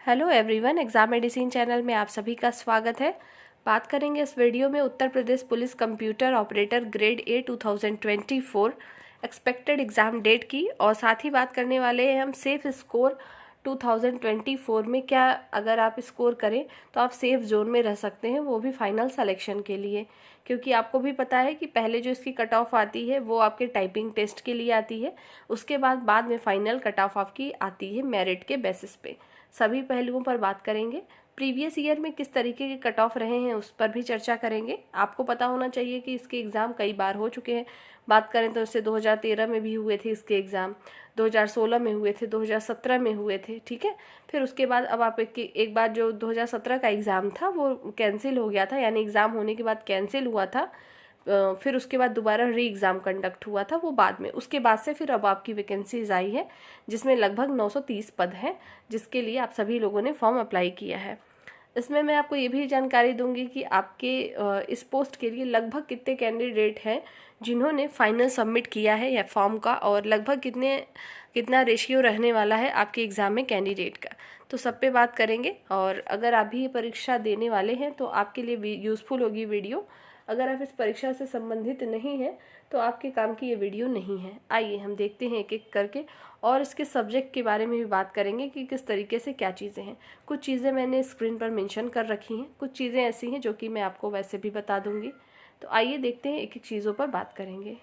Hello everyone, exam medicine channel में आप सभी का स्वागत है। बात करेंगे इस वीडियो में Uttar Pradesh police computer operator grade A 2024 expected exam date की, और साथ ही बात करने वाले हैं हम सेफ स्कोर 2024 में क्या अगर आप स्कोर करें तो आप सेफ जोन में रह सकते हैं, वो भी फाइनल सिलेक्शन के लिए। क्योंकि आपको भी पता है कि पहले जो इसकी कट ऑफ आती है वो आपके टाइपिंग टेस्ट के लिए आती है, उसके बाद में फाइनल कट ऑफ आपकी आती है मेरिट के बेसिस पे। सभी पहलुओं पर बात करेंगे। प्रीवियस ईयर में किस तरीके के कट ऑफ रहे हैं उस पर भी चर्चा करेंगे। आपको पता होना चाहिए कि इसके एग्ज़ाम कई बार हो चुके हैं। बात करें तो इससे 2013 में भी हुए थे इसके एग्ज़ाम, 2016 में हुए थे, 2017 में हुए थे, ठीक है। फिर उसके बाद अब आप एक बार जो 2017 का एग्ज़ाम था वो कैंसिल हो गया था, यानी एग्ज़ाम होने के बाद कैंसिल हुआ था। फिर उसके बाद दोबारा री एग्ज़ाम कंडक्ट हुआ था, वो बाद में। उसके बाद से फिर अब आपकी वैकेंसीज आई है जिसमें लगभग 930 पद हैं, जिसके लिए आप सभी लोगों ने फॉर्म अप्लाई किया है। इसमें मैं आपको ये भी जानकारी दूंगी कि आपके इस पोस्ट के लिए लगभग कितने कैंडिडेट हैं जिन्होंने फाइनल सबमिट किया है या फॉर्म का, और लगभग कितना रेशियो रहने वाला है आपके एग्ज़ाम में कैंडिडेट का। तो सब पे बात करेंगे। और अगर आप भी ये परीक्षा देने वाले हैं तो आपके लिए यूज़फुल होगी वीडियो। अगर आप इस परीक्षा से संबंधित नहीं हैं तो आपके काम की ये वीडियो नहीं है। आइए हम देखते हैं एक एक करके, और इसके सब्जेक्ट के बारे में भी बात करेंगे कि किस तरीके से क्या चीज़ें हैं। कुछ चीज़ें मैंने स्क्रीन पर मेंशन कर रखी हैं, कुछ चीज़ें ऐसी हैं जो कि मैं आपको वैसे भी बता दूंगी। तो आइए देखते हैं, एक एक चीज़ों पर बात करेंगे।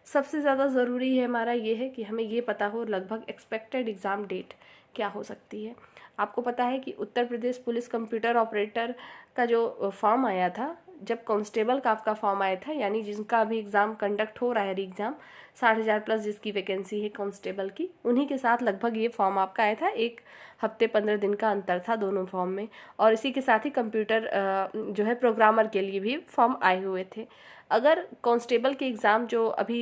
सबसे ज़्यादा ज़रूरी है हमारा ये है कि हमें ये पता हो लगभग एक्सपेक्टेड एग्ज़ाम डेट क्या हो सकती है। आपको पता है कि उत्तर प्रदेश पुलिस कंप्यूटर ऑपरेटर का जो फॉर्म आया था, जब कांस्टेबल का आपका फॉर्म आया था, यानी जिनका अभी एग्ज़ाम कंडक्ट हो रहा है, एग्ज़ाम 60,000 प्लस जिसकी वैकेंसी है कांस्टेबल की, उन्हीं के साथ लगभग ये फॉर्म आपका आया था। एक हफ्ते 15 दिन का अंतर था दोनों फॉर्म में, और इसी के साथ ही कंप्यूटर जो है प्रोग्रामर के लिए भी फॉर्म आए हुए थे। अगर कांस्टेबल के एग्ज़ाम जो अभी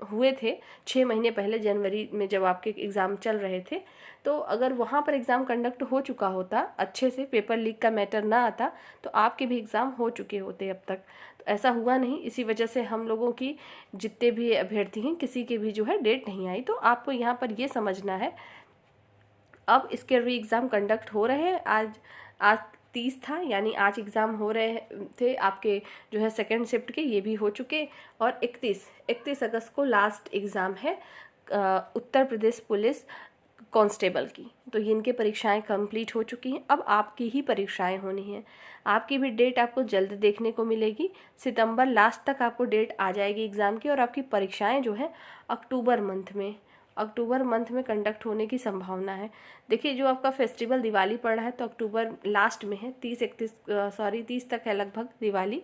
हुए थे 6 महीने पहले, जनवरी में जब आपके एग्ज़ाम चल रहे थे, तो अगर वहाँ पर एग्ज़ाम कंडक्ट हो चुका होता अच्छे से, पेपर लीक का मैटर ना आता, तो आपके भी एग्ज़ाम हो चुके होते अब तक। तो ऐसा हुआ नहीं, इसी वजह से हम लोगों की जितने भी अभ्यर्थी हैं किसी के भी जो है डेट नहीं आई। तो आपको यहाँ पर ये समझना है, अब इसके री एग्ज़ाम कंडक्ट हो रहे हैं। आज 30 था, यानी आज एग्ज़ाम हो रहे थे आपके जो है सेकेंड शिफ्ट के, ये भी हो चुके। और 31 अगस्त को लास्ट एग्ज़ाम है उत्तर प्रदेश पुलिस कांस्टेबल की। तो ये इनके परीक्षाएं कंप्लीट हो चुकी हैं, अब आपकी ही परीक्षाएं होनी हैं। आपकी भी डेट आपको जल्द देखने को मिलेगी। सितंबर लास्ट तक आपको डेट आ जाएगी एग्ज़ाम की, और आपकी परीक्षाएं जो है अक्टूबर मंथ में कंडक्ट होने की संभावना है। देखिए, जो आपका फेस्टिवल दिवाली पड़ रहा है तो अक्टूबर लास्ट में है, 30 तक है लगभग दिवाली।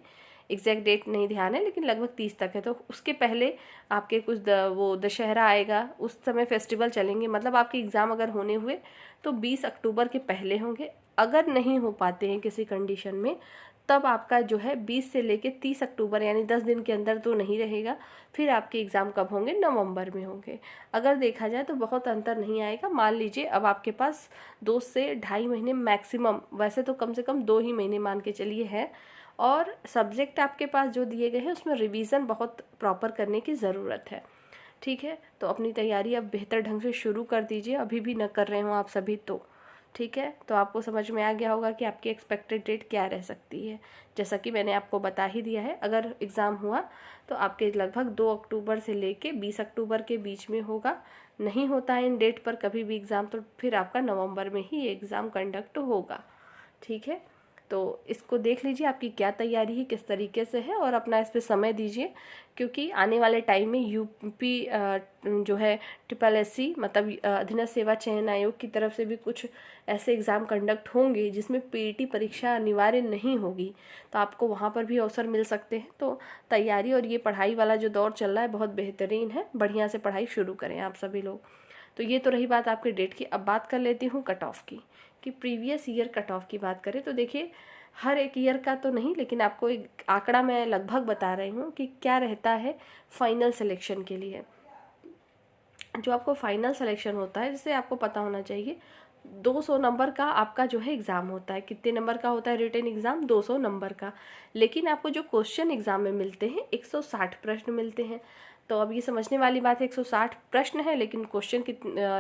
एग्जैक्ट डेट नहीं ध्यान है, लेकिन लगभग 30 तक है। तो उसके पहले आपके वो दशहरा आएगा, उस समय फेस्टिवल चलेंगे। मतलब आपके एग्ज़ाम अगर होने हुए तो 20 अक्टूबर के पहले होंगे। अगर नहीं हो पाते हैं किसी कंडीशन में, तब आपका जो है 20 से लेके 30 अक्टूबर, यानी 10 दिन के अंदर तो नहीं रहेगा। फिर आपके एग्ज़ाम कब होंगे? नवंबर में होंगे। अगर देखा जाए तो बहुत अंतर नहीं आएगा। मान लीजिए अब आपके पास 2 से ढाई महीने मैक्सिमम, वैसे तो कम से कम 2 ही महीने मान के चलिए है। और सब्जेक्ट आपके पास जो दिए गए हैं उसमें रिवीजन बहुत प्रॉपर करने की ज़रूरत है, ठीक है। तो अपनी तैयारी अब बेहतर ढंग से शुरू कर दीजिए, अभी भी न कर रहे हो आप सभी तो, ठीक है। तो आपको समझ में आ गया होगा कि आपकी एक्सपेक्टेड डेट क्या रह सकती है। जैसा कि मैंने आपको बता ही दिया है, अगर एग्ज़ाम हुआ तो आपके लगभग 2 अक्टूबर से लेके 20 अक्टूबर के बीच में होगा। नहीं होता है इन डेट पर कभी भी एग्ज़ाम, तो फिर आपका नवंबर में ही एग्ज़ाम कंडक्ट होगा, ठीक है। तो इसको देख लीजिए आपकी क्या तैयारी है, किस तरीके से है, और अपना इस पे समय दीजिए। क्योंकि आने वाले टाइम में यूपी जो है SSSC मतलब अधीनस्थ सेवा चयन आयोग की तरफ से भी कुछ ऐसे एग्ज़ाम कंडक्ट होंगे जिसमें पीईटी परीक्षा अनिवार्य नहीं होगी, तो आपको वहाँ पर भी अवसर मिल सकते हैं। तो तैयारी और ये पढ़ाई वाला जो दौर चल रहा है बहुत बेहतरीन है, बढ़िया से पढ़ाई शुरू करें आप सभी लोग। तो ये तो रही बात आपके डेट की। अब बात कर लेती हूँ कट ऑफ की, कि प्रीवियस ईयर कट ऑफ की बात करें तो देखिए, हर एक ईयर का तो नहीं, लेकिन आपको एक आंकड़ा मैं लगभग बता रही हूँ कि क्या रहता है फाइनल सिलेक्शन के लिए। जो आपको फाइनल सिलेक्शन होता है, जिसे आपको पता होना चाहिए, 200 नंबर का आपका जो है एग्ज़ाम होता है। कितने नंबर का होता है रिटन एग्ज़ाम? 200 नंबर का। लेकिन आपको जो क्वेश्चन एग्ज़ाम में मिलते हैं 160 प्रश्न मिलते हैं। तो अब ये समझने वाली बात है, 160 प्रश्न है लेकिन क्वेश्चन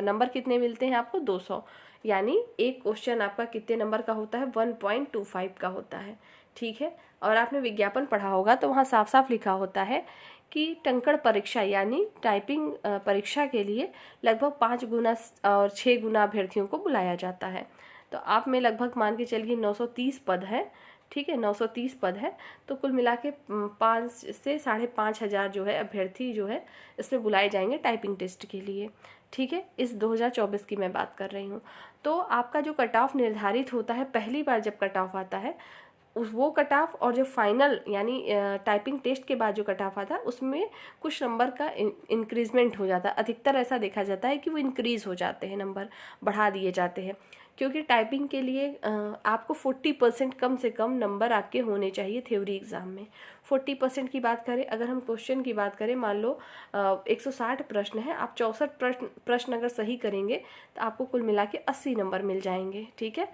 नंबर कितने मिलते हैं आपको? 200। यानी एक क्वेश्चन आपका कितने नंबर का होता है, 1.25 का होता है। ठीक है, और आपने विज्ञापन पढ़ा होगा तो वहाँ साफ साफ लिखा होता है कि टंकण परीक्षा यानी टाइपिंग परीक्षा के लिए लगभग 5 गुना और 6 गुना अभ्यर्थियों को बुलाया जाता है। तो आप में लगभग मान के चलिए 930 पद है। ठीक है, 930 पद है, तो कुल मिला के 5 से 5,500 जो है अभ्यर्थी जो है इसमें बुलाए जाएंगे टाइपिंग टेस्ट के लिए। ठीक है, इस 2024 की मैं बात कर रही हूँ। तो आपका जो कट ऑफ निर्धारित होता है, पहली बार जब कट ऑफ आता है वो कट ऑफ और जो फाइनल यानी टाइपिंग टेस्ट के बाद जो कट ऑफ आता है उसमें कुछ नंबर का इंक्रीजमेंट हो जाता है। अधिकतर ऐसा देखा जाता है कि वो इंक्रीज़ हो जाते हैं, नंबर बढ़ा दिए जाते हैं, क्योंकि टाइपिंग के लिए आपको 40% कम से कम नंबर आपके होने चाहिए थ्योरी एग्ज़ाम में। 40% की बात करें, अगर हम क्वेश्चन की बात करें, मान लो 160 प्रश्न है, आप 64 प्रश्न अगर सही करेंगे तो आपको कुल मिला के 80 नंबर मिल जाएंगे। ठीक है,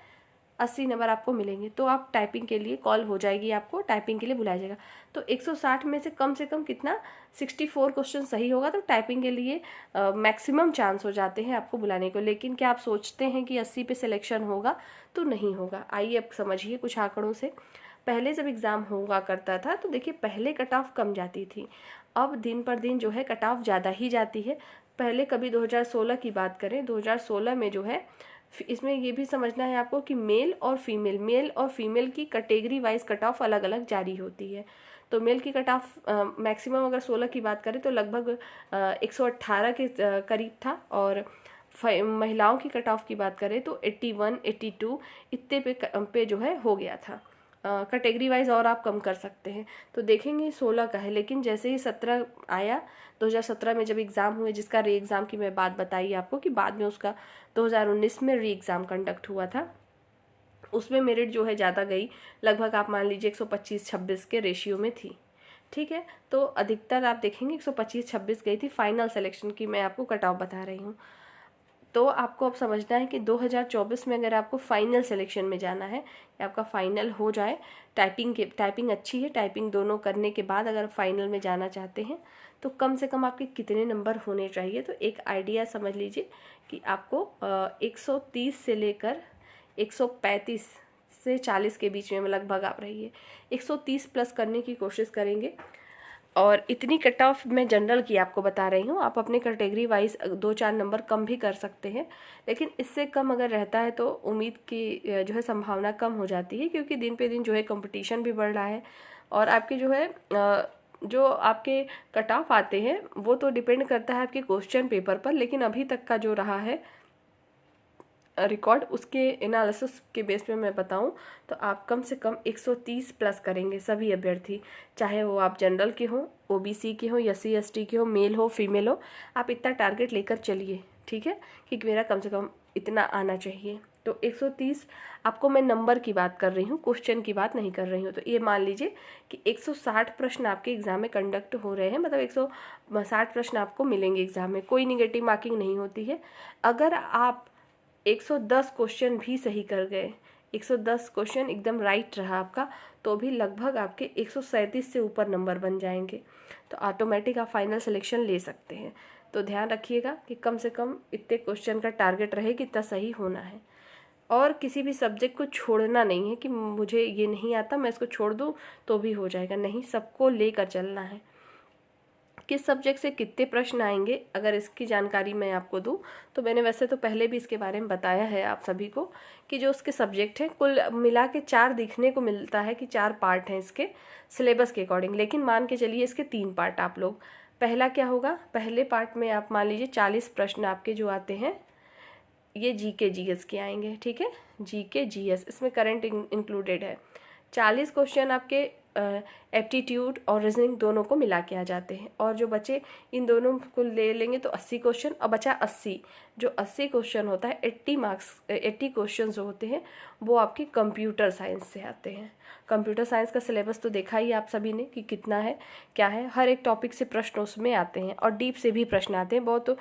80 नंबर आपको मिलेंगे तो आप टाइपिंग के लिए कॉल हो जाएगी, आपको टाइपिंग के लिए बुलाया जाएगा। तो 160 में से कम कितना 64 क्वेश्चन सही होगा तो टाइपिंग के लिए मैक्सिमम चांस हो जाते हैं आपको बुलाने को। लेकिन क्या आप सोचते हैं कि 80 पे सिलेक्शन होगा? तो नहीं होगा। आइए अब समझिए कुछ आंकड़ों से। पहले जब एग्ज़ाम हुआ करता था तो देखिए पहले कट ऑफ कम जाती थी, अब दिन पर दिन जो है कट ऑफ ज़्यादा ही जाती है। पहले कभी 2016 की बात करें, 2016 में जो है इसमें ये भी समझना है आपको कि मेल और फीमेल की कैटेगरी वाइज कट ऑफ अलग अलग जारी होती है। तो मेल की कट ऑफ मैक्सिमम अगर 16 की बात करें तो लगभग 118 के करीब था, और महिलाओं की कट ऑफ की बात करें तो 81, 82 इतने पे जो है हो गया था। कैटेगरी वाइज और आप कम कर सकते हैं। तो देखेंगे 16 का है, लेकिन जैसे ही 17 आया, 2017 में जब एग्ज़ाम हुए, जिसका री एग्ज़ाम की मैं बात बताई आपको कि बाद में उसका 2019 में री एग्ज़ाम कंडक्ट हुआ था, उसमें मेरिट जो है ज़्यादा गई, लगभग आप मान लीजिए 125-26 के रेशियो में थी। ठीक है, तो अधिकतर आप देखेंगे 125-26 गई थी। फाइनल सिलेक्शन की मैं आपको कट ऑफ बता रही हूँ। तो आपको अब समझना है कि 2024 में अगर आपको फाइनल सिलेक्शन में जाना है, या आपका फाइनल हो जाए, टाइपिंग अच्छी है, टाइपिंग दोनों करने के बाद अगर फाइनल में जाना चाहते हैं तो कम से कम आपके कितने नंबर होने चाहिए। तो एक आइडिया समझ लीजिए कि आपको 130 से लेकर 135 से 40 के बीच में लगभग आप रहिए। 130 प्लस करने की कोशिश करेंगे, और इतनी कट ऑफ मैं जनरल की आपको बता रही हूँ। आप अपने कैटेगरी वाइज 2-4 नंबर कम भी कर सकते हैं, लेकिन इससे कम अगर रहता है तो उम्मीद की जो है संभावना कम हो जाती है, क्योंकि दिन पे दिन जो है कंपटीशन भी बढ़ रहा है, और आपके जो है जो आपके कट ऑफ आते हैं वो तो डिपेंड करता है आपके क्वेश्चन पेपर पर, लेकिन अभी तक का जो रहा है रिकॉर्ड, उसके एनालिसिस के बेस पे मैं बताऊं तो आप कम से कम 130 प्लस करेंगे सभी अभ्यर्थी, चाहे वो आप जनरल के हो, ओबीसी के हो, SC ST के हो, मेल हो फीमेल हो, आप इतना टारगेट लेकर चलिए। ठीक है, कि मेरा कम से कम इतना आना चाहिए। तो 130 आपको मैं नंबर की बात कर रही हूँ, क्वेश्चन की बात नहीं कर रही हूँ। तो ये मान लीजिए कि 160 प्रश्न आपके एग्जाम में कंडक्ट हो रहे हैं, मतलब 160 प्रश्न आपको मिलेंगे एग्जाम में, कोई निगेटिव मार्किंग नहीं होती है। अगर आप 110 क्वेश्चन भी सही कर गए, 110 क्वेश्चन एकदम राइट रहा आपका, तो भी लगभग आपके 137 से ऊपर नंबर बन जाएंगे, तो ऑटोमेटिक आप फाइनल सिलेक्शन ले सकते हैं। तो ध्यान रखिएगा कि कम से कम इतने क्वेश्चन का टारगेट रहे कि इतना सही होना है, और किसी भी सब्जेक्ट को छोड़ना नहीं है कि मुझे ये नहीं आता मैं इसको छोड़ दूँ तो भी हो जाएगा, नहीं, सबको लेकर चलना है। किस सब्जेक्ट से कितने प्रश्न आएंगे अगर इसकी जानकारी मैं आपको दूं, तो मैंने वैसे तो पहले भी इसके बारे में बताया है आप सभी को कि जो उसके सब्जेक्ट हैं कुल मिला के 4 दिखने को मिलता है कि 4 पार्ट हैं इसके सिलेबस के अकॉर्डिंग, लेकिन मान के चलिए इसके 3 पार्ट आप लोग। पहला क्या होगा, पहले पार्ट में आप मान लीजिए 40 प्रश्न आपके जो आते हैं ये GK GS के आएंगे। ठीक है, GK GS, इसमें करंट इंक्लूडेड है। 40 क्वेश्चन आपके एप्टीट्यूड और रीजनिंग दोनों को मिला के आ जाते हैं, और जो बचे इन दोनों को ले लेंगे तो 80 क्वेश्चन, और बचा 80, जो 80 क्वेश्चन होता है 80 क्वेश्चन जो होते हैं वो आपके कंप्यूटर साइंस से आते हैं। कंप्यूटर साइंस का सिलेबस तो देखा ही आप सभी ने कि कितना है क्या है, हर एक टॉपिक से प्रश्न उसमें आते हैं, और डीप से भी प्रश्न आते हैं बहुत। तो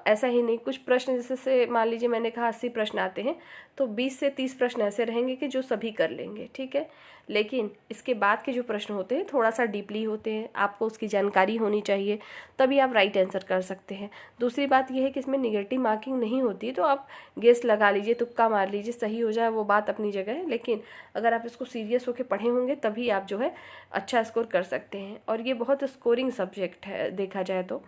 ऐसा ही नहीं, कुछ प्रश्न जैसे मान लीजिए मैंने कहा 80 प्रश्न आते हैं तो 20 से 30 प्रश्न ऐसे रहेंगे कि जो सभी कर लेंगे। ठीक है, लेकिन इसके बाद के जो प्रश्न होते हैं थोड़ा सा डीपली होते हैं, आपको उसकी जानकारी होनी चाहिए, तभी आप राइट आंसर कर सकते हैं। दूसरी बात यह है कि इसमें निगेटिव मार्किंग नहीं होती, तो आप गेस लगा लीजिए, तुक्का मार लीजिए, सही हो जाए वो बात अपनी जगह है, लेकिन अगर आप इसको सीरियस होकर पढ़े होंगे तभी आप जो है अच्छा स्कोर कर सकते हैं। और ये बहुत स्कोरिंग सब्जेक्ट है देखा जाए तो।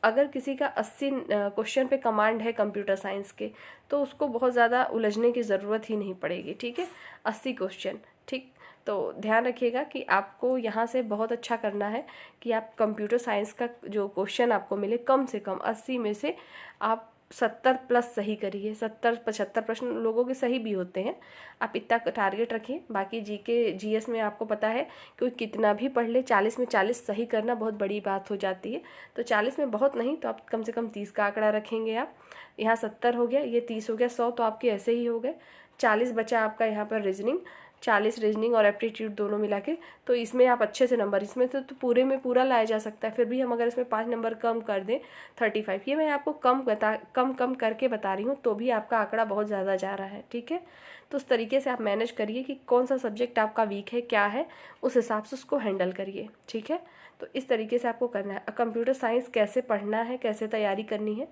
अगर किसी का 80 क्वेश्चन पे कमांड है कंप्यूटर साइंस के, तो उसको बहुत ज़्यादा उलझने की ज़रूरत ही नहीं पड़ेगी, ठीक है। 80 क्वेश्चन, ठीक। तो ध्यान रखिएगा कि आपको यहाँ से बहुत अच्छा करना है कि आप कंप्यूटर साइंस का जो क्वेश्चन आपको मिले कम से कम 80 में से आप 70 प्लस सही करिए। 70-75 प्रश्न लोगों के सही भी होते हैं, आप इतना टारगेट रखिए। बाकी जीके जीएस में आपको पता है कि कितना भी पढ़ ले 40 में 40 सही करना बहुत बड़ी बात हो जाती है। तो 40 में बहुत नहीं तो आप कम से कम 30 का आंकड़ा रखेंगे। आप यहाँ 70 हो गया, ये 30 हो गया, 100 तो आपके ऐसे ही हो गए। 40 बचा आपका यहाँ पर रीजनिंग, 40 रीजनिंग और एप्टीट्यूड दोनों मिला के, तो इसमें आप अच्छे से नंबर, इसमें तो पूरे में पूरा लाया जा सकता है। फिर भी हम अगर इसमें 5 नंबर कम कर दें 35, ये मैं आपको कम करके बता रही हूँ, तो भी आपका आंकड़ा बहुत ज़्यादा जा रहा है, ठीक है। तो उस तरीके से आप मैनेज करिए कि कौन सा सब्जेक्ट आपका वीक है, क्या है, उस हिसाब से उसको हैंडल करिए, ठीक है। तो इस तरीके से आपको करना है। कंप्यूटर साइंस कैसे पढ़ना है, कैसे तैयारी करनी है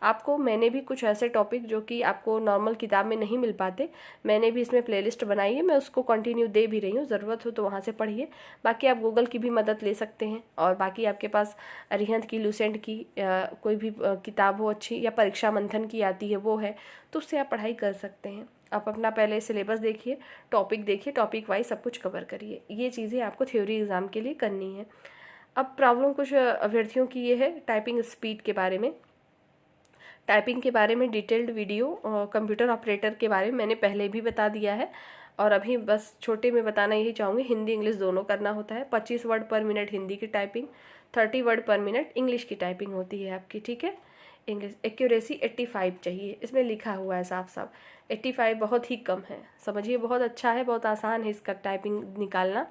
आपको, मैंने भी कुछ ऐसे टॉपिक जो कि आपको नॉर्मल किताब में नहीं मिल पाते, मैंने भी इसमें प्लेलिस्ट बनाई है, मैं उसको कंटिन्यू दे भी रही हूँ, ज़रूरत हो तो वहाँ से पढ़िए। बाकी आप गूगल की भी मदद ले सकते हैं, और बाकी आपके पास अरिहंत की, लुसेंट की कोई भी किताब हो अच्छी, या परीक्षा मंथन की आती है वो है, तो उससे आप पढ़ाई कर सकते हैं। आप अपना पहले सिलेबस देखिए, टॉपिक देखिए, टॉपिक वाइज सब कुछ कवर करिए। ये चीज़ें आपको थ्योरी एग्ज़ाम के लिए करनी है। अब प्रॉब्लम कुछ अभ्यर्थियों की ये है टाइपिंग स्पीड के बारे में। टाइपिंग के बारे में डिटेल्ड वीडियो कंप्यूटर ऑपरेटर के बारे में मैंने पहले भी बता दिया है, और अभी बस छोटे में बताना यही चाहूँगी, हिंदी इंग्लिश दोनों करना होता है। 25 वर्ड पर मिनट हिंदी की टाइपिंग, 30 वर्ड पर मिनट इंग्लिश की टाइपिंग होती है आपकी, ठीक है। इंग्लिश एक्यूरेसी 85 चाहिए, इसमें लिखा हुआ है साफ साफ। 85 बहुत ही कम है, समझिए बहुत अच्छा है, बहुत आसान है इसका टाइपिंग निकालना।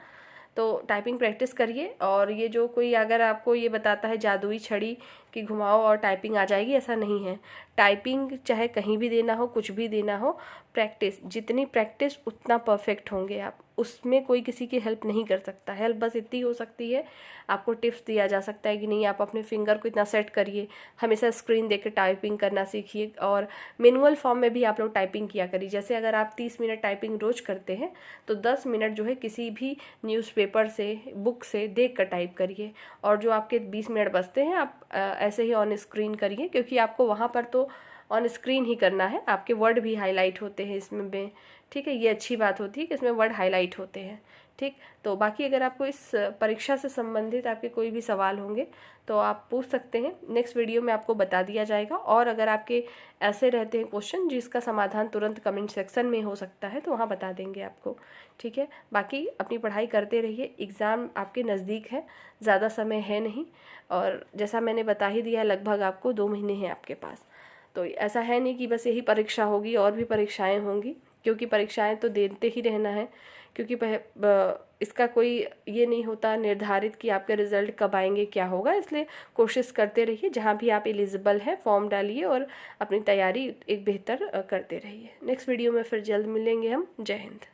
तो टाइपिंग प्रैक्टिस करिए। और ये जो कोई अगर आपको ये बताता है जादुई छड़ी कि घुमाओ और टाइपिंग आ जाएगी, ऐसा नहीं है। टाइपिंग चाहे कहीं भी देना हो, कुछ भी देना हो, प्रैक्टिस, जितनी प्रैक्टिस उतना परफेक्ट होंगे आप। उसमें कोई किसी की हेल्प नहीं कर सकता। हेल्प बस इतनी हो सकती है, आपको टिप्स दिया जा सकता है कि नहीं आप अपने फिंगर को इतना सेट करिए, हमेशा स्क्रीन देख के टाइपिंग करना सीखिए, और मैनुअल फॉर्म में भी आप लोग टाइपिंग किया करिए। जैसे अगर आप 30 मिनट टाइपिंग रोज करते हैं तो 10 मिनट जो है किसी भी न्यूज़पेपर से, बुक से देख कर टाइप करिए, और जो आपके 20 मिनट बचते हैं आप ऐसे ही ऑन स्क्रीन करिए, क्योंकि आपको वहाँ पर तो ऑन स्क्रीन ही करना है, आपके वर्ड भी हाईलाइट होते हैं इसमें, ठीक है। ये अच्छी बात होती है कि इसमें वर्ड हाईलाइट होते हैं, ठीक। तो बाकी अगर आपको इस परीक्षा से संबंधित आपके कोई भी सवाल होंगे तो आप पूछ सकते हैं, नेक्स्ट वीडियो में आपको बता दिया जाएगा। और अगर आपके ऐसे रहते हैं क्वेश्चन जिसका समाधान तुरंत कमेंट सेक्शन में हो सकता है तो वहाँ बता देंगे आपको, ठीक है। बाकी अपनी पढ़ाई करते रहिए, एग्ज़ाम आपके नज़दीक है, ज़्यादा समय है नहीं, और जैसा मैंने बता ही दिया लगभग आपको 2 महीने हैं आपके पास। तो ऐसा है नहीं कि बस यही परीक्षा होगी, और भी परीक्षाएं होंगी, क्योंकि परीक्षाएं तो देते ही रहना है, क्योंकि इसका कोई ये नहीं होता निर्धारित कि आपके रिजल्ट कब आएंगे, क्या होगा। इसलिए कोशिश करते रहिए, जहाँ भी आप एलिजिबल हैं फॉर्म डालिए और अपनी तैयारी एक बेहतर करते रहिए। नेक्स्ट वीडियो में फिर जल्द मिलेंगे हम। जय हिंद।